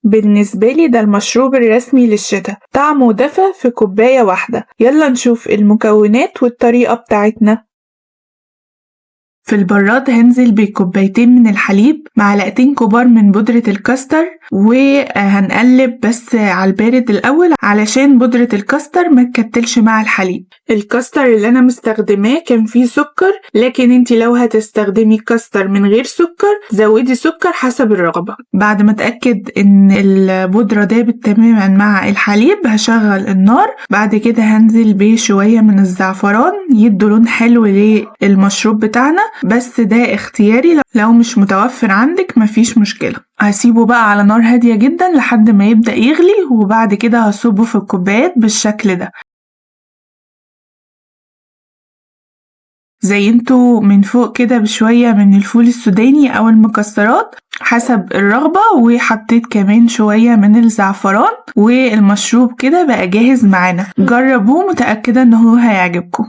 بالنسبة لي ده المشروب الرسمي للشتا، طعمه دفى في كوباية واحدة. يلا نشوف المكونات والطريقة بتاعتنا. في البراد هنزل بكوبايتين من الحليب، معلقتين كبار من بودرة الكاستر، وهنقلب بس على البارد الأول علشان بودرة الكاستر ما تكتلش مع الحليب. الكاستر اللي أنا مستخدماه كان فيه سكر، لكن انتي لو هتستخدمي كاستر من غير سكر زودي سكر حسب الرغبة. بعد ما اتأكد ان البودرة دابت تماما مع الحليب هشغل النار. بعد كده هنزل بشوية من الزعفران يدوا لون حلو للمشروب بتاعنا، بس ده اختياري، لو مش متوفر عندك مفيش مشكلة. هسيبه بقى على نار هادية جدا لحد ما يبدأ يغلي، وبعد كده هصبه في الكوبايات بالشكل ده. زينته من فوق كده بشوية من الفول السوداني أو المكسرات حسب الرغبة، وحطيت كمان شوية من الزعفران، والمشروب كده بقى جاهز معانا. جربوه، متأكدة إنه هيعجبكم.